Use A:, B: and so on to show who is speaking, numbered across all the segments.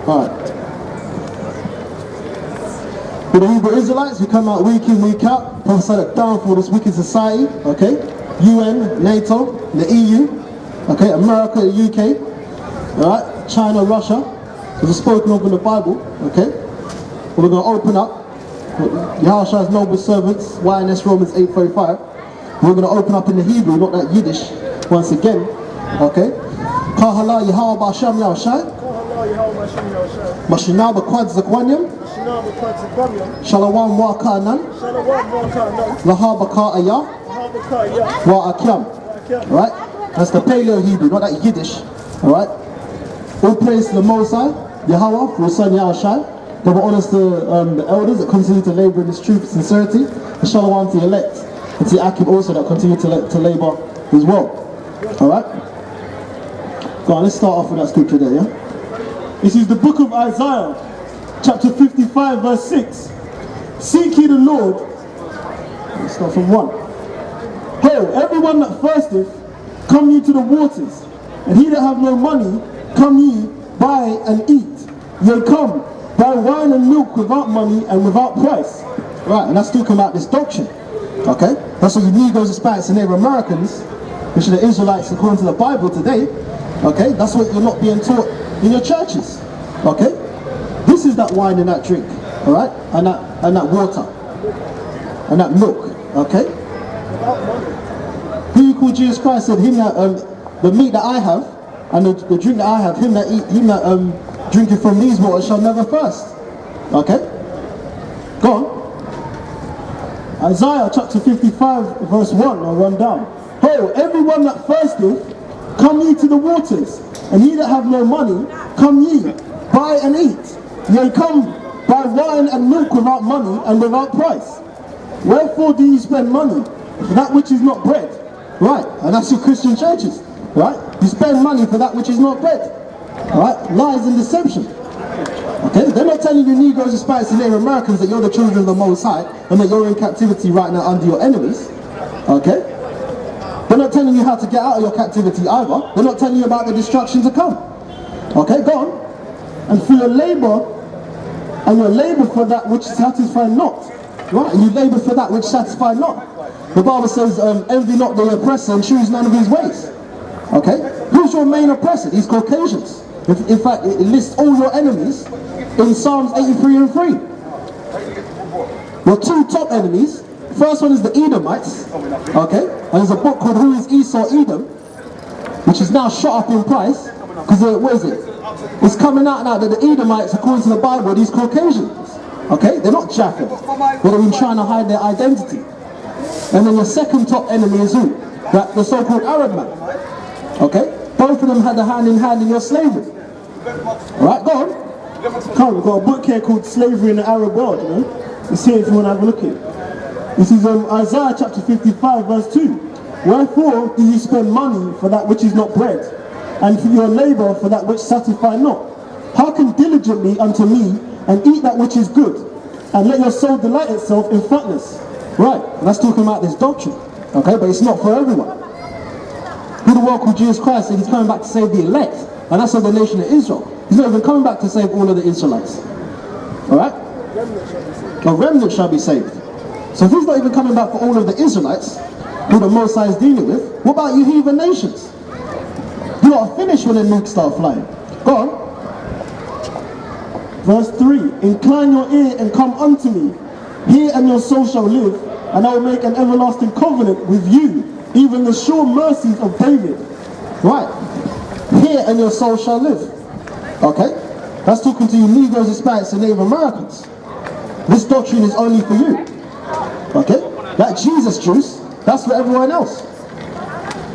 A: Alright. With the Hebrew Israelites, we come out week in, week out, prophesy the downfall of this wicked society, okay? UN, NATO, the EU, okay? America, the UK, alright? China, Russia, those are spoken of in the Bible, okay? We're going to open up Yahushua's noble servants, YNS Romans 8:35. We're going to open up in the Hebrew, not that Yiddish, once again, okay? Kahala Yahweh Ba'Shem Yahushai, Mashina B'Kwad Zakwanyam, Shalawam Wa Ka'anan, Laha Baka Ayah, Wa Akyam. Alright? That's the Paleo Hebrew, not that Yiddish. Alright? All praise to the Most High, Yahweh, for his son Yahushua. Double honors to the elders that continue to labor in this truth and sincerity. And Shalom to the elect. And to the Akim also that continue to labor as well. Alright? Go on, let's start off with that scripture there, yeah?
B: This is the book of Isaiah, chapter 55, verse 6. Seek ye the Lord.
A: Let's start from 1.
B: Hail, everyone that thirsteth, come ye to the waters. And he that have no money, come ye, buy and eat. Yea, come, buy wine and milk without money and without price.
A: Right, and that's talking about this doctrine. Okay? That's what you Negroes, Hispanics, and Native Americans, which are the Israelites according to the Bible today. Okay? That's what you're not being taught in your churches. Okay? This is that wine and that drink. Alright? And that water. And that milk. Okay? Who you call Jesus Christ said, him that the meat that I have and the drink that I have, him that drinketh from these waters shall never thirst. Okay? Go on.
B: Isaiah chapter 55 verse 1, I'll run down. Hail, everyone that thirsteth, come ye to the waters, and ye that have no money, come ye, buy and eat. Yea, come, buy wine and milk without money and without price. Wherefore do ye spend money for that which is not bread?
A: Right, and that's your Christian churches. Right? You spend money for that which is not bread. Right? Lies and deception. Okay? They're not telling you Negroes, Hispanics, and Native Americans that you're the children of the Most High and that you're in captivity right now under your enemies. Okay? They're not telling you how to get out of your captivity either. They're not telling you about the destruction to come. Okay? Go on. And for your labor, and your labor for that which satisfies not. Right? And you labor for that which satisfies not. The Bible says, envy not the oppressor and choose none of his ways. Okay? Who's your main oppressor? These Caucasians. In fact, it lists all your enemies in Psalms 83 and 3. Your two top enemies. First one is the Edomites. Okay? And there's a book called Who is Esau Edom, which is now shot up in price. Because what is it? It's coming out now that the Edomites, according to the Bible, are these Caucasians. Okay? They're not Japheth. But they've been trying to hide their identity. And then your second top enemy is who? The so-called Arab man. Okay? Both of them had a hand in hand in your slavery. Alright, go on.
B: Come, we've got a book here called Slavery in the Arab World, you know? It's here if you want to have a look at it. This is Isaiah chapter 55 verse 2. Wherefore do ye spend money for that which is not bread, and for your labour for that which satisfy not? Hearken diligently unto me, and eat that which is good, and let your soul delight itself in fatness.
A: Right, and that's talking about this doctrine. Okay, but it's not for everyone. Who the world called Jesus Christ said he's coming back to save the elect, and that's of the nation of Israel. He's not even coming back to save all of the Israelites. Alright? A remnant shall be saved. So if he's not even coming back for all of the Israelites, who the Most High is dealing with, what about you heathen nations? You are finished when the nukes start flying. Go on.
B: Verse 3. Incline your ear and come unto me. Hear and your soul shall live, and I will make an everlasting covenant with you, even the sure mercies of David.
A: Right. Hear and your soul shall live. Okay? That's talking to you Negroes, Hispanics, and Native Americans. This doctrine is only for you. Okay? That Jesus juice, that's for everyone else.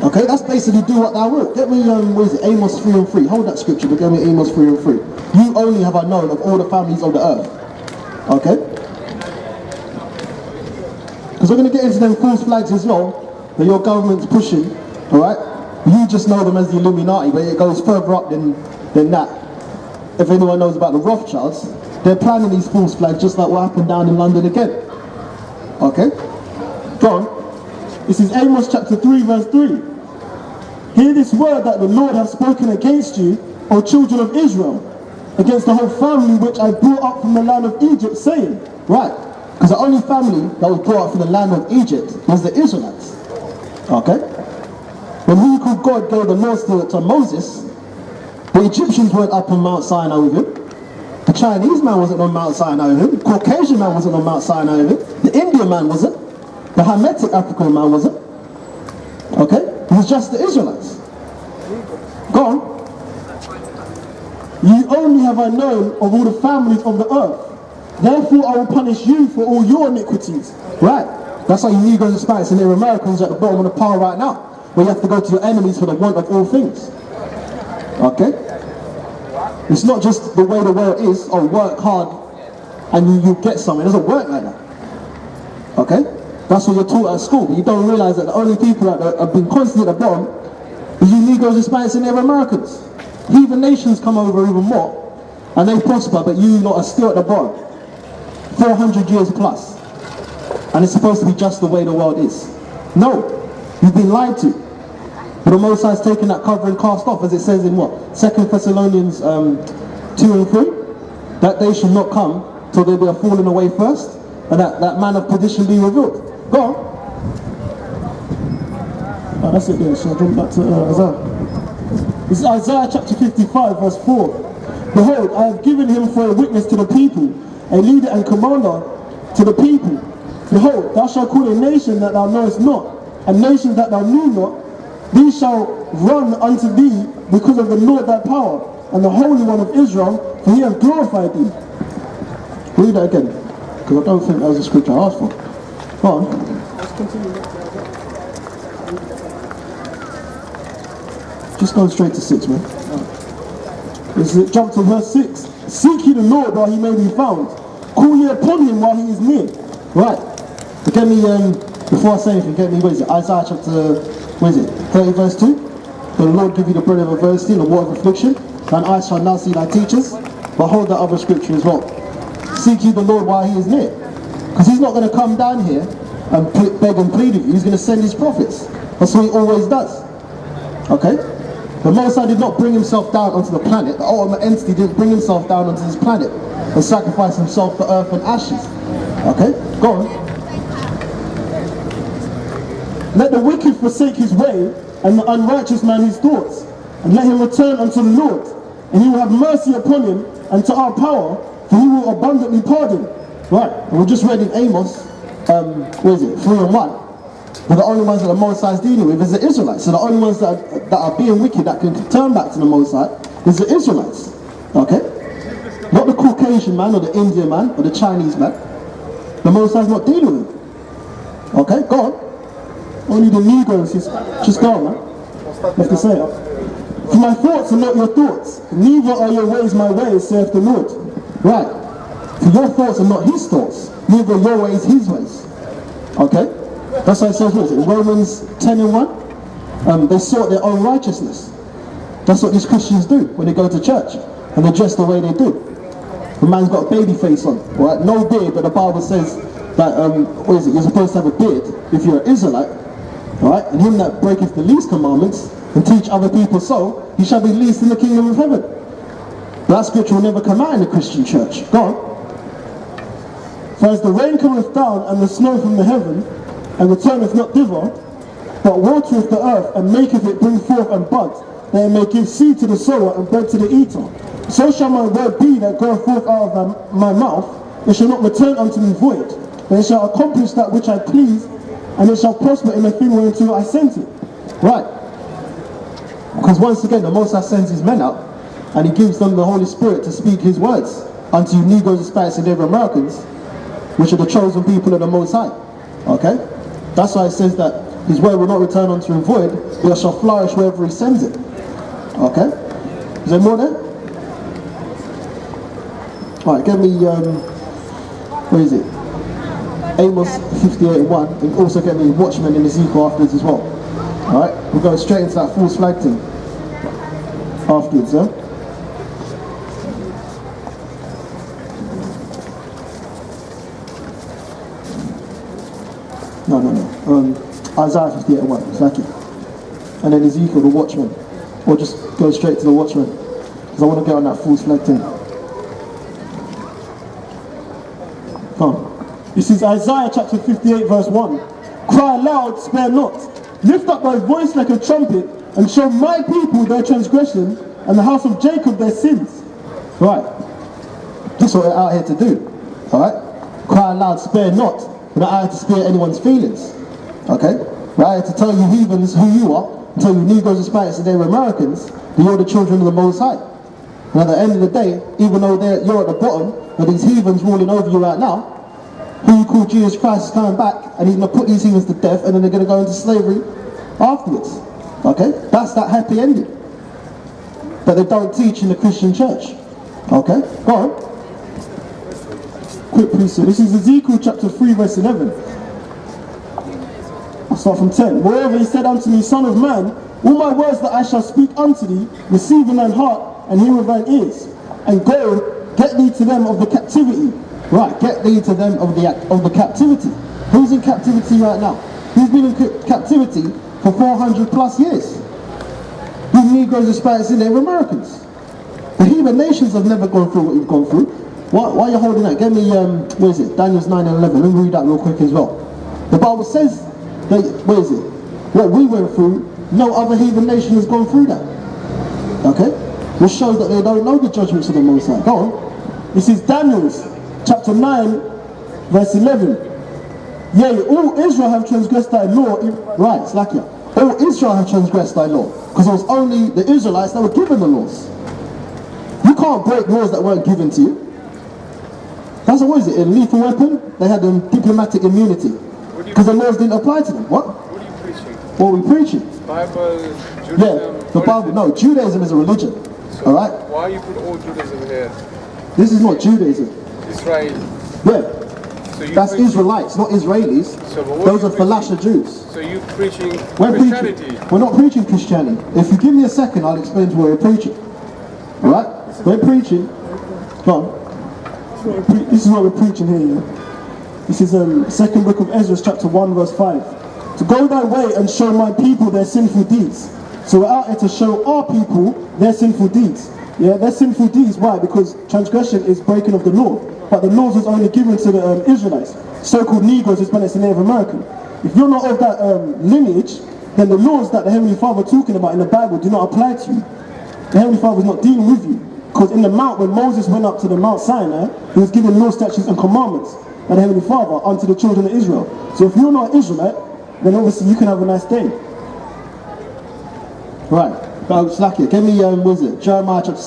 A: Okay? That's basically do what thou wilt. Get me, what is it, Amos 3 and 3. Hold that scripture, but get me Amos 3 and 3. You only have I known of all the families of the earth. Okay? Because we're going to get into them false flags as well that your government's pushing, alright? You just know them as the Illuminati, but it goes further up than that. If anyone knows about the Rothschilds, they're planning these false flags just like what happened down in London again. Okay? Go on.
B: This is Amos chapter 3 verse 3. Hear this word that the Lord hath spoken against you, O children of Israel. against the whole family which I brought up from the land of Egypt, saying,
A: Right. Because the only family that was brought up from the land of Egypt was the Israelites. Okay? When he called God gave the laws to Moses, the Egyptians weren't up on Mount Sinai with him. The Chinese man wasn't on Mount Sinai with him. The Caucasian man wasn't on Mount Sinai with him. The Indian man wasn't. The Hamitic African man wasn't. Okay? It was just the Israelites. Go on.
B: Ye only have I known of all the families of the earth. Therefore I will punish you for all your iniquities.
A: Right. That's why you Negroes, Hispanics, and Native Americans are at the bottom of the pile right now, where you have to go to your enemies for the want of all things. Okay? It's not just the way the world is, or work hard and you get something. It doesn't work like that. Okay? That's what you're taught at school, but you don't realize that the only people that have been constantly at the bottom is you Negroes, Hispanics, and Native Americans. Heathen nations come over even more, and they prosper, but you lot are still at the bottom. 400 years plus. And it's supposed to be just the way the world is. No. You've been lied to. But the Most High's taken that cover and cast off, as it says in what? 2 Thessalonians 2 and 3. That day shall not come till they be fallen away first, and that man of perdition be revealed. Go on.
B: Oh, that's it there. Shall I jump back to Isaiah? This is Isaiah chapter 55 verse 4. Behold, I have given him for a witness to the people, a leader and commander to the people. Behold, thou shalt call a nation that thou knowest not, and nations that thou knew not. These shall run unto thee because of the Lord thy power, and the Holy One of Israel, for he hath glorified thee.
A: Read that again, because I don't think that was a scripture I asked for. Go on.
B: Let's continue.
A: Just go straight to 6, man.
B: Jump to verse 6. Seek ye the Lord while he may be found. Call ye upon him while he is near.
A: Right. So get me, before I say anything, get me, what is it? Isaiah chapter, 30 verse 2. The Lord give you the bread of adversity and the water of affliction. Thine eyes shall now see thy teachers. But hold that other scripture as well. Seek ye the Lord while he is near. Because he's not going to come down here and beg and plead with you. He's going to send his prophets. That's what he always does. Okay? The Most High did not bring himself down onto the planet. The ultimate entity didn't bring himself down onto this planet and sacrifice himself to earth and ashes. Okay? Go on.
B: Let the wicked forsake his way, and the unrighteous man his thoughts, and let him return unto the Lord, and he will have mercy upon him, and to our power, for he will abundantly pardon.
A: Right, and we just read in Amos, 3 and 1, but the only ones that the Most High is dealing with is the Israelites. So the only ones that are being wicked, that can turn back to the Most High, is the Israelites. Okay? Not the Caucasian man, or the Indian man, or the Chinese man. The Most High is not dealing with them. Okay, go on.
B: Only the Negroes, just go on, man. You have to say it. For my thoughts are not your thoughts, neither are your ways my ways, saith the Lord.
A: Right. For your thoughts are not his thoughts, neither your ways his ways. Okay? That's why it says, what is it? In Romans 10 and 1, they sought their own righteousness. That's what these Christians do when they go to church, and they dress the way they do. The man's got a baby face on, right? No beard, but the Bible says that, you're supposed to have a beard if you're an Israelite, right? And him that breaketh the least commandments and teach other people so, he shall be least in the kingdom of heaven. But that scripture will never come out in the Christian church. Go on.
B: For as the rain cometh down and the snow from the heaven, and returneth not thither, but watereth the earth, and maketh it bring forth and bud, that it may give seed to the sower and bread to the eater. So shall my word be that goeth forth out of my mouth. It shall not return unto me void, but it shall accomplish that which I please, and it shall prosper in the thing whereunto I sent it.
A: Right. Because once again, the Most High sends his men out, and he gives them the Holy Spirit to speak his words unto you Negroes, Hispanics, and Native Americans, which are the chosen people of the Most High. Okay? That's why it says that his word will not return unto him void, but it shall flourish wherever he sends it. Okay? Is there more there? Alright, get me, where is it? Amos 58:1, and also get me Watchmen in Ezekiel afterwards as well. Alright? We'll go straight into that false flag thing afterwards, yeah? No. Isaiah 58:1, exactly. And then Ezekiel, the Watchman. Or just go straight to the Watchman, because I want to get on that false flag thing.
B: Come on. This is Isaiah chapter 58 verse 1. Cry aloud, spare not. Lift up thy voice like a trumpet, and show my people their transgression, and the house of Jacob their sins. Right. That's what we're out here to do. Alright? Cry aloud, spare not. We're not out here to spare anyone's feelings. Okay? We're out here to tell you heathens who you are, tell you Negroes, Hispanics, and they're Americans, that you're the children of the Most High. And at the end of the day, even though you're at the bottom, but these heathens ruling over you right now, who you call Jesus Christ is coming back, and he's going to put these heathens to death, and then they're going to go into slavery afterwards. Okay? That's that happy ending. But they don't teach in the Christian church. Okay? Go on. Quick please, sir. This is Ezekiel chapter 3 verse 11. I'll start from 10. Moreover he said unto me, Son of man, all my words that I shall speak unto thee, receive in thine heart, and hear with thine ears, and go, get thee to them of the captivity. Right, get thee to them of the captivity. Who's in captivity right now? Who's been in captivity for 400 plus years? These Negroes, Hispanics, and they're Americans. The heathen nations have never gone through what we've gone through. Why are you holding that? Give me, where is it? Daniel's 9 and 11. Let me read that real quick as well. The Bible says, that, where is it? What we went through, no other heathen nation has gone through that. Okay? Which shows that they don't know the judgments of the Most High. Go on. This is Daniel's chapter 9, verse 11. Yea, all Israel have transgressed thy law. Right, Slakia. All Israel have transgressed thy law. Because it was only the Israelites that were given the laws. You can't break laws that weren't given to you. That's what is it? A lethal weapon? They had diplomatic immunity. Because the laws didn't apply to them. What?
C: What are you preaching?
B: What are we preaching?
C: Bible, Judaism?
B: Yeah, the Bible. No, Judaism is a religion.
C: So
B: Alright?
C: why you put all Judaism here?
B: This is not Judaism.
C: Israel.
B: Yeah.
C: So
B: That's Israelites, not Israelis.
C: So,
B: those are Falasha Jews.
C: So you preaching
B: We're
C: Christianity?
B: preaching. We're not preaching Christianity. If you give me a second, I'll explain to you what we're preaching. Alright? We're preaching. Come on. This is what we're preaching here, yeah? This is second book of Ezra, chapter 1, verse 5. To go thy way and show my people their sinful deeds. So we're out here to show our people their sinful deeds. Yeah, their sinful deeds. Why? Because transgression is breaking of the law. But the laws was only given to the Israelites, so-called Negroes, Hispanics, and Native American. If you're not of that lineage, then the laws that the Heavenly Father talking about in the Bible do not apply to you. The Heavenly Father is not dealing with you. Because in the mount, when Moses went up to the Mount Sinai, he was given law, statutes, and commandments by the Heavenly Father unto the children of Israel. So if you're not Israelite, then obviously you can have a nice day. Right. Slakia, give me, what is it? Jeremiah chapter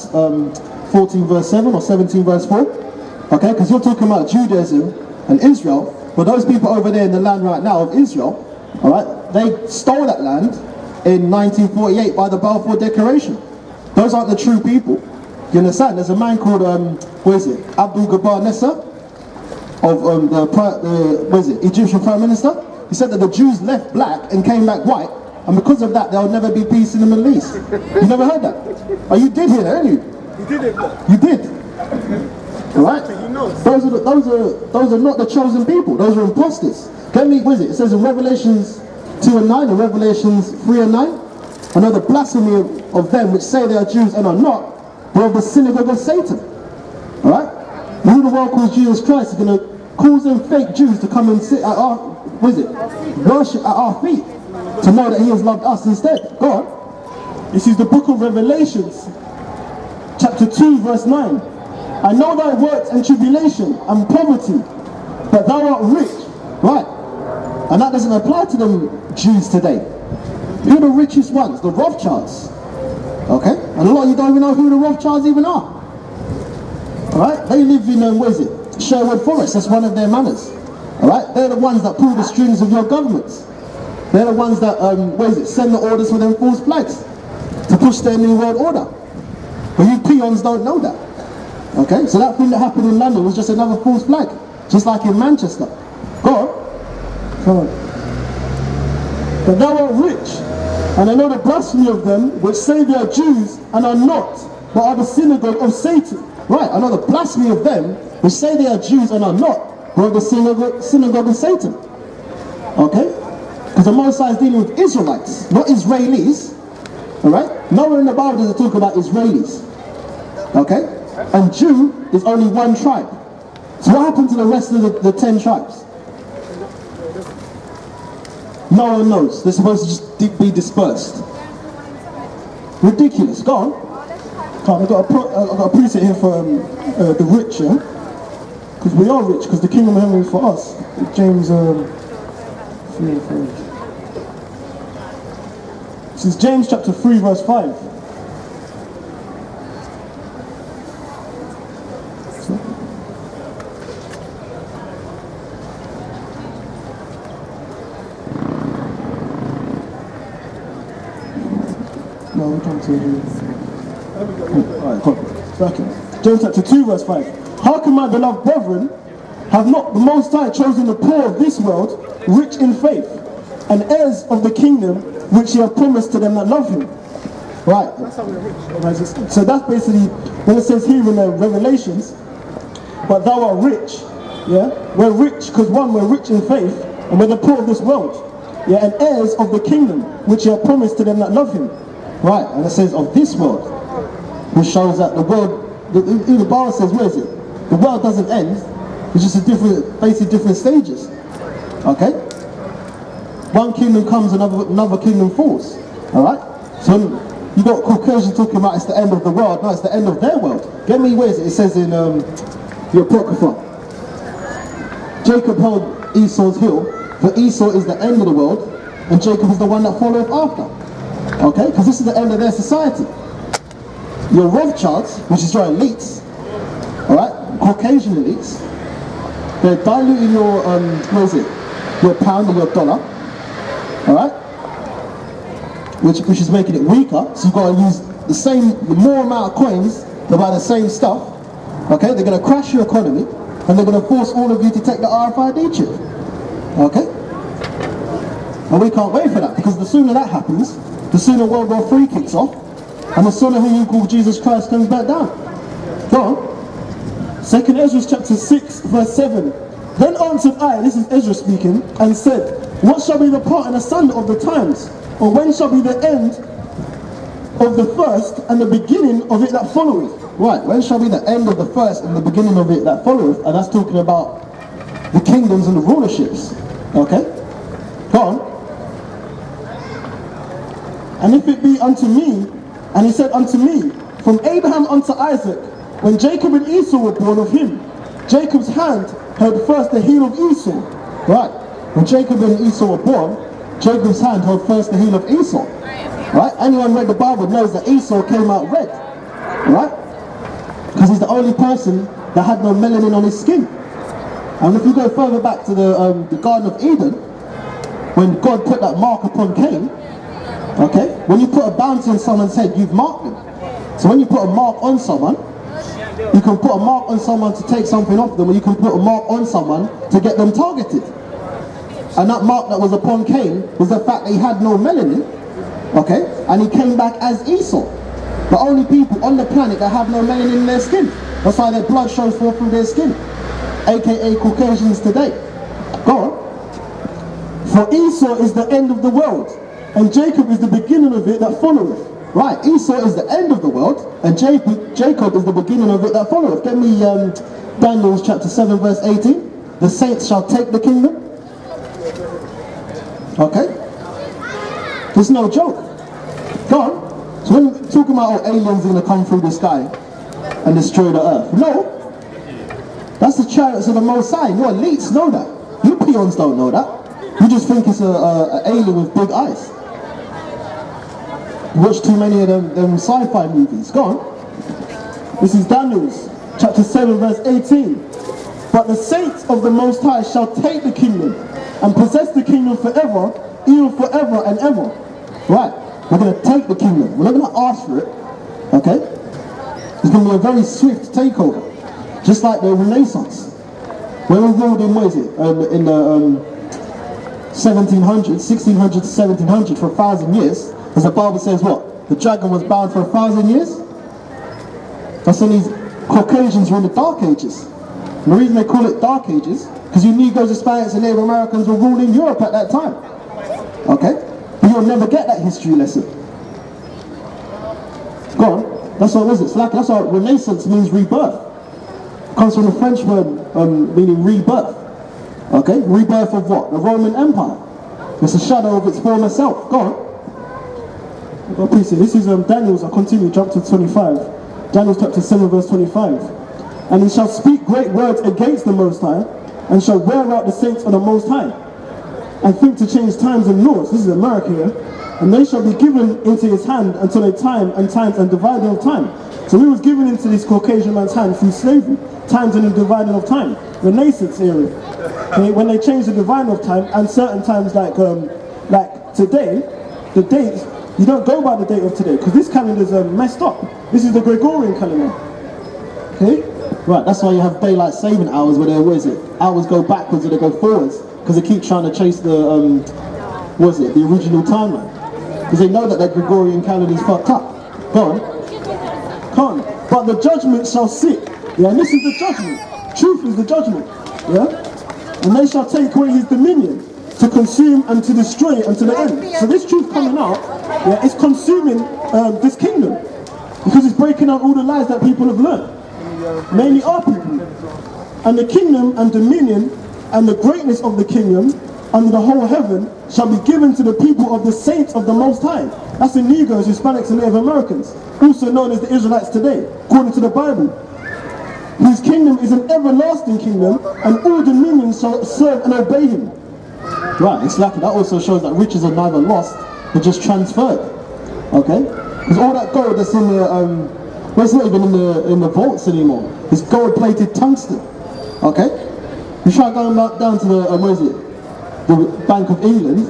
B: 14 verse 7 or 17 verse 4. Okay, because you're talking about Judaism and Israel, but those people over there in the land right now of Israel, alright, they stole that land in 1948 by the Balfour Declaration. Those aren't the true people. You understand? There's a man called, what is it? Abdul Jabbar Nasser of what is it? Egyptian Prime Minister. He said that the Jews left black and came back white, and because of that, there will never be peace in the Middle East. You never heard that? Oh, you did hear that, didn't you?
C: You did it.
B: You did. Right? Those are not the chosen people. Those are imposters. Get me, what is it? It says in Revelations 2 and 9 and Revelations 3 and 9. I know the blasphemy of them which say they are Jews and are not, but of the synagogue of Satan. Alright? Who the world calls Jesus Christ is going to cause them fake Jews to come and sit at our, what is it? Worship at our feet. To know that he has loved us instead. Go on. This is the book of Revelations, chapter 2, verse 9. I know thy works and tribulation and poverty, but thou art rich. Right. And that doesn't apply to them Jews today. Who are the richest ones? The Rothschilds. Okay? And a lot of you don't even know who the Rothschilds even are. Alright? They live in, what is it? Sherwood Forest. That's one of their manors. Alright? They're the ones that pull the strings of your governments. They're the ones that, what is it? Send the orders for them false flags to push their new world order. But you peons don't know that. Okay, so that thing that happened in London was just another false flag, just like in Manchester. Go on. Come on. But thou art rich, and I know the blasphemy of them which say they are Jews and are not, but are the synagogue of Satan. Right, I know the blasphemy of them which say they are Jews and are not, but are the synagogue of Satan. Okay? Because the Most High is dealing with Israelites, not Israelis. Alright? Nowhere in the Bible does it talk about Israelis. Okay? And Jew is only one tribe.
A: So what happened to the rest of the 10 tribes? No one knows. They're supposed to just be dispersed. Ridiculous. Go on. I've got a preset here for the rich, yeah? Because we are rich, because the kingdom of heaven is for us. James 3 and 4. This is James chapter 3 verse 5. No, we're trying to... Alright, come on. Back in. James chapter 2 verse 5. Hearken, my beloved brethren, have not the Most High chosen the poor of this world, rich in faith, and heirs of the kingdom which he hath promised to them that love him. Right. So that's basically, when it says here in the Revelations, but thou art rich, yeah? We're rich because one, we're rich in faith, and we're the poor of this world, yeah? And heirs of the kingdom which he hath promised to them that love him. Right, and it says of this world, which shows that the world, the Bible says, where is it? The world doesn't end, it's just basically different stages. Okay? One kingdom comes, another kingdom falls. Alright? So you got Caucasians talking about it's the end of the world, no, it's the end of their world. Get me, where is it? It says in the Apocrypha. Jacob held Esau's heel, for Esau is the end of the world, and Jacob is the one that followeth after. Okay? Because this is the end of their society. Your Rothschilds, which is your elites, alright, Caucasian elites, they're diluting your, your pound or your dollar, alright, which is making it weaker, so you've got to use the more amount of coins to buy the same stuff, okay, they're going to crash your economy, and they're going to force all of you to take the RFID chip, okay, and we can't wait for that, because the sooner that happens, the sooner World War III kicks off, and the sooner who you call Jesus Christ comes back down. Go on. 2 Ezra chapter 6 verse 7. Then answered I, this is Ezra speaking, and said, what shall be the part and asunder of the times? Or when shall be the end of the first and the beginning of it that followeth? Right, when shall be the end of the first and the beginning of it that followeth? And that's talking about the kingdoms and the rulerships. Okay? Go on. And if it be unto me, and he said unto me, from Abraham unto Isaac, when Jacob and Esau were born of him, Jacob's hand held first the heel of Esau. Right. When Jacob and Esau were born, Jacob's hand held first the heel of Esau. Right. Anyone read the Bible knows that Esau came out red. Right. Because he's the only person that had no melanin on his skin. And if you go further back to the Garden of Eden, when God put that mark upon Cain, okay, when you put a bounty on someone's head, you've marked them. So when you put a mark on someone, you can put a mark on someone to take something off them, or you can put a mark on someone to get them targeted. And that mark that was upon Cain was the fact that he had no melanin, okay, and he came back as Esau. The only people on the planet that have no melanin in their skin. That's why their blood shows forth through their skin, aka Caucasians today. Go on. For Esau is the end of the world, and Jacob is the beginning of it that followeth. Right, Esau is the end of the world, and Jacob is the beginning of it that followeth. Get me Daniel chapter 7 verse 18. The saints shall take the kingdom. Okay? It's no joke. Go on. So when we're talking about aliens are going to come through the sky and destroy the earth. No. That's the chariots of the Most High. Your elites know that. You peons don't know that. You just think it's an alien with big eyes. You watch too many of them sci-fi movies. Go on. This is Daniel chapter 7 verse 18. But the saints of the Most High shall take the kingdom and possess the kingdom forever, even forever and ever. Right. We're going to take the kingdom. We're not going to ask for it. Okay? It's going to be a very swift takeover. Just like the Renaissance. When we ruled in, what is it? In the 1600 to 1700 for 1,000 years. As the Bible says what? The dragon was bound for 1,000 years? That's when these Caucasians were in the Dark Ages. And the reason they call it Dark Ages, because you Negroes, Hispanics and Native Americans were ruling Europe at that time. Okay? But you'll never get that history lesson. Go on. That's what it is. It's like, that's what Renaissance means, rebirth. Comes from the French word meaning rebirth. Okay, rebirth of what? The Roman Empire. It's a shadow of its former self. Go on.
B: Oh, please, this is Daniel's, I'll continue, jump to 25. Daniel chapter 7 verse 25. And he shall speak great words against the Most High, and shall wear out the saints of the Most High, and think to change times and laws. This is America here. And they shall be given into his hand until a time and times and dividing of time. So we was given into this Caucasian man's hand through slavery, times and the dividing of time. Renaissance era. Okay, when they changed the dividing of time, and certain times like today, the dates, you don't go by the date of today, because this calendar's messed up. This is the Gregorian calendar. Okay?
A: Right, that's why you have daylight saving hours where hours go backwards or they go forwards, because they keep trying to chase the, the original timeline. Because they know that their Gregorian calendar is fucked up. Go on.
B: Can't. But the judgment shall sit. Yeah, and this is the judgment. Truth is the judgment. Yeah? And they shall take away his dominion, to consume and to destroy unto the end. So this truth coming out, yeah, it's consuming this kingdom. Because it's breaking out all the lies that people have learned. Mainly our people. And the kingdom and dominion and the greatness of the kingdom under the whole heaven shall be given to the people of the saints of the Most High. That's the Negroes, Hispanics and Native Americans, also known as the Israelites today, according to the Bible. Whose kingdom is an everlasting kingdom, and all dominions shall serve and obey him.
A: Right, exactly. That also shows that riches are neither lost, but just transferred. Okay? Because all that gold that's in the, well, it's not even in the vaults anymore. It's gold-plated tungsten. Okay? You try going down to the, the Bank of England,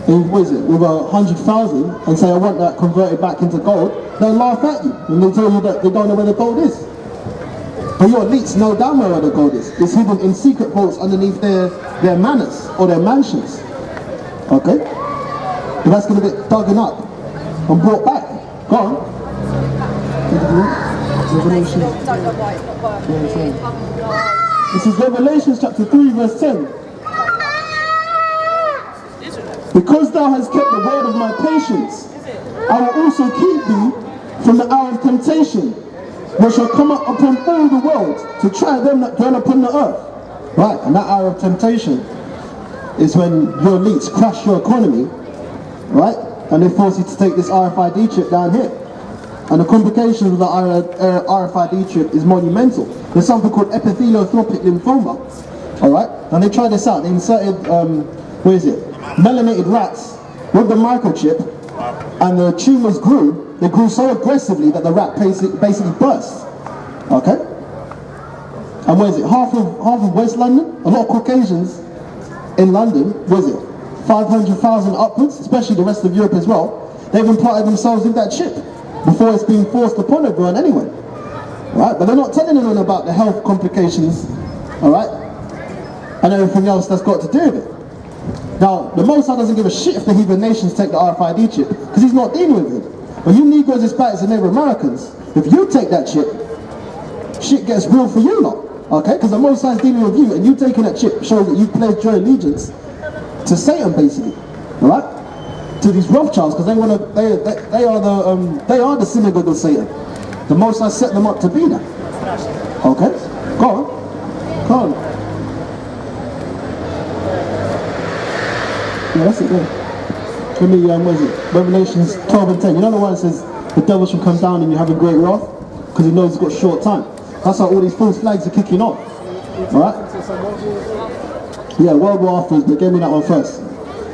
A: and with 100,000, and say I want that converted back into gold, they'll laugh at you, and they tell you that they don't know where the gold is. But your elites know damn well where the gold is. It's hidden in secret vaults underneath their manors or their mansions. Okay? But that's going to get dug up and brought back. Go on.
B: This is Revelation chapter 3 verse 10. Because thou hast kept the word of my patience, I will also keep thee from the hour of temptation, which shall come up upon all the world to try them that dwell upon the earth.
A: Right, and that hour of temptation is when your elites crash your economy, right? And they force you to take this RFID chip down here. And the complications with the RFID chip is monumental. There's something called epitheliotropic lymphoma, all right? And they tried this out. They inserted, melanated rats with the microchip, and the tumors grew. They grew so aggressively that the rat basically burst. Okay? And half of West London, a lot of Caucasians in London, 500,000 upwards, especially the rest of Europe as well, they've implanted themselves with that chip before it's being forced upon everyone anyway. Right? But they're not telling anyone about the health complications, alright? And everything else that's got to do with it. Now, the Most High doesn't give a shit if the heathen nations take the RFID chip, because he's not dealing with it. But you Negroes, Hispanics and Native Americans, if you take that chip, shit gets real for you lot. Okay? Because the Most High is dealing with you, and you taking that chip shows that you pledged your allegiance to Satan, basically. Alright? To these Rothschilds, because they are the synagogue of Satan. The Most High set them up to be that. Okay? Go on. Go on. Yeah, that's it there. Give me, Revelations 12 and 10. You know the one that says, the devil shall come down and you have a great wrath? Because he knows he's got short time. That's how all these false flags are kicking off. Alright? Yeah, World War afterwards, but get me that one first.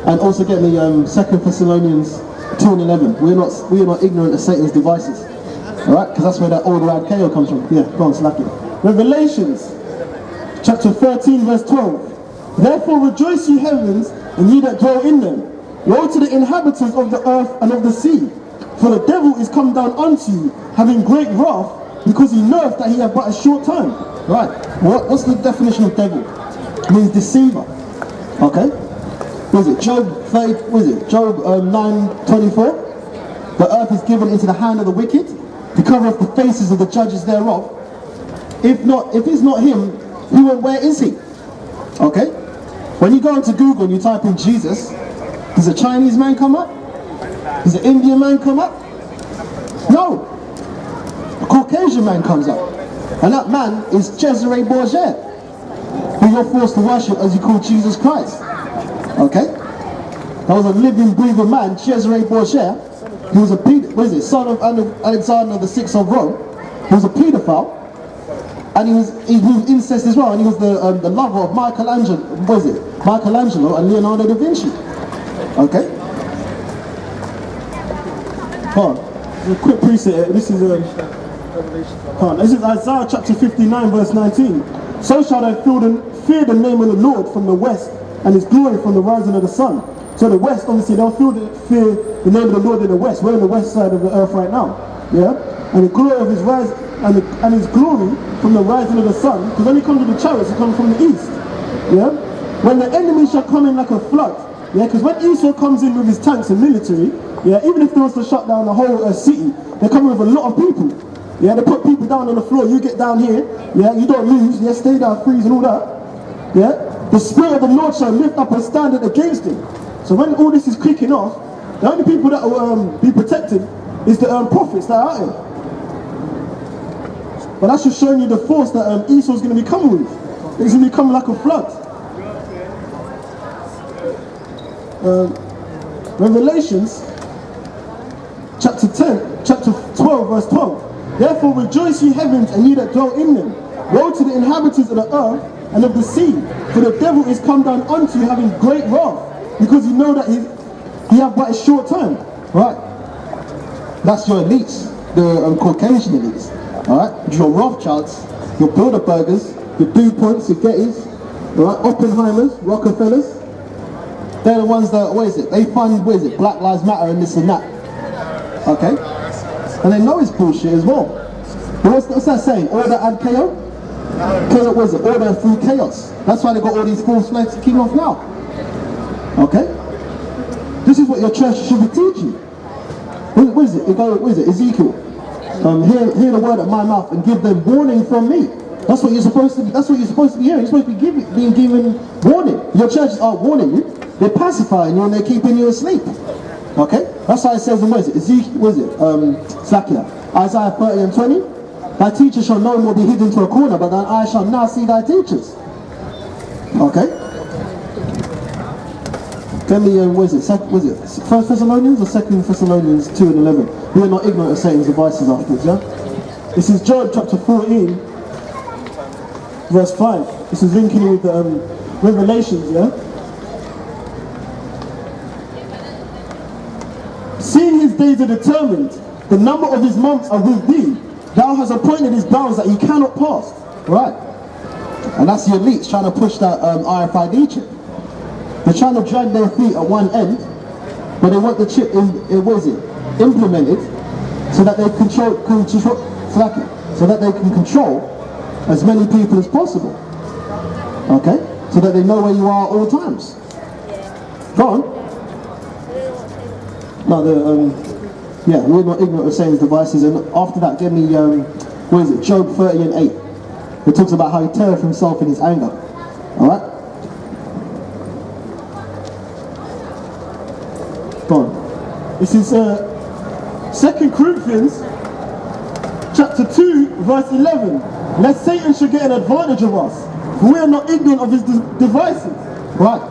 A: And also get me 2 Thessalonians 2 and 11. We are not ignorant of Satan's devices. Alright? Because that's where that old rad KO comes from. Yeah, go on, slack it. Revelations chapter 13 verse 12. Therefore rejoice ye heavens, and ye that dwell in them. Woe to the inhabitants of the earth and of the sea, for the devil is come down unto you, having great wrath, because he knoweth that he hath but a short time. Right. What's the definition of devil? It means deceiver. Okay? Job 9:24? The earth is given into the hand of the wicked, to cover up the faces of the judges thereof. If it's not him, where is he? Okay? When you go into Google and you type in Jesus, does a Chinese man come up? Does an Indian man come up? No. A Caucasian man comes up. And that man is Cesare Borgia, who you're forced to worship as you call Jesus Christ. Okay? That was a living, breathing man, Cesare Borgia. He was a son of Alexander the Sixth of Rome. He was a paedophile, and he was incest as well, and he was the lover of Michelangelo, Michelangelo and Leonardo da Vinci. Okay?
B: Hold on. A quick precept. This is Isaiah chapter 59 verse 19. So shall they fear the name of the Lord from the west, and his glory from the rising of the sun. So the west, obviously, they'll fear the name of the Lord in the west. We're on the west side of the earth right now. Yeah? And the glory of his rise, and his glory from the rising of the sun, because when he comes with the chariots, he comes from the east. Yeah? When the enemy shall come in like a flood. Yeah? Because when Esau comes in with his tanks and military, yeah, even if they was to shut down the whole city, they come with a lot of people. Yeah, they put people down on the floor, you get down here, yeah, you don't lose, yeah, stay down, freeze and all that. Yeah, the Spirit of the Lord shall lift up a standard against him. So when all this is kicking off, the only people that will be protected is the prophets that are out here. But that's just showing you the force that Esau's going to be coming with. It's going to be coming like a flood. Revelations chapter 12 verse 12. Therefore rejoice ye heavens, and ye that dwell in them. Woe to the inhabitants of the earth and of the sea, for the devil is come down unto you having great wrath, because you know that he have but a short time.
A: Right? That's your elites, the Caucasian elites. Alright? Your Rothschilds, your Bilderbergers, your DuPonts, your Gettys, alright? Oppenheimers, Rockefellers. They're the ones that, they fund, Black Lives Matter and this and that. Okay? And they know it's bullshit as well. But what's that saying? Order and chaos? Chaos, order through chaos. That's why they got all these false flags kicking off now. Okay? This is what your church should be teaching. What is it? Ezekiel. Hear the word at my mouth and give them warning from me. That's what you're supposed to be. That's what you're supposed to be hearing. You're supposed to be being given warning. Your churches aren't warning you. They're pacifying you and they're keeping you asleep. Okay? That's why it says in Ezekiel, Isaiah 30 and 20. Thy teachers shall no more be hidden to a corner, but thine eyes shall now see thy teachers. Okay? Tell me, First Thessalonians or Second Thessalonians 2 and 11? We are not ignorant of Satan's devices afterwards, yeah? This is John chapter 14, verse 5. This is linking with Revelations, yeah? Seeing his days are determined, the number of his months are with thee. Thou hast appointed his bounds that he cannot pass. Right. And that's the elites trying to push that RFID chip. They're trying to drag their feet at one end, but they want the chip implemented so that they so that they can control as many people as possible. Okay? So that they know where you are at all times. Go on. No, we're not ignorant of Satan's devices. And after that, give me, Job 30 and 8. It talks about how he terreth himself in his anger. Alright? Go on.
B: This is 2 Corinthians chapter 2 verse 11. Lest Satan should get an advantage of us, for we are not ignorant of his devices.
A: Right.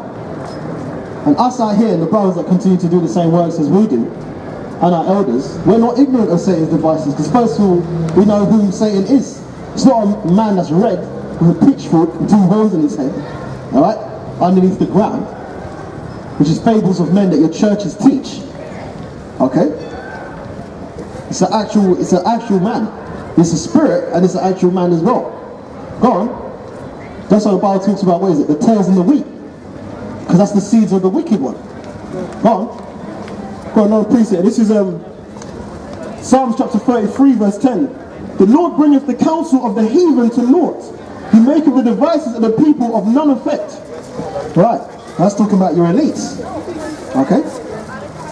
A: And us out here, and the brothers that continue to do the same works as we do, and our elders, we're not ignorant of Satan's devices, because first of all, we know who Satan is. It's not a man that's red with a pitchfork and two holes in his head, alright, underneath the ground, which is fables of men that your churches teach. Okay? It's an actual man. It's a spirit, and it's an actual man as well. Go on. That's what the Bible talks about, the tares and the wheat. Because that's the seeds of the wicked one. Go on.
B: Go on, no, appreciate it. This is Psalms chapter 33 verse 10. The Lord bringeth the counsel of the heathen to naught. He maketh the devices of the people of none effect.
A: Right. That's talking about your elites. Okay?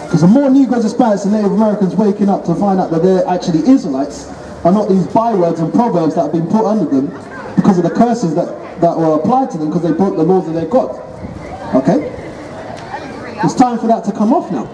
A: Because the more Negroes, Hispanics and Native Americans waking up to find out that they're actually Israelites are not these bywords and proverbs that have been put under them because of the curses that were applied to them because they broke the laws of their God. Okay? It's time for that to come off now.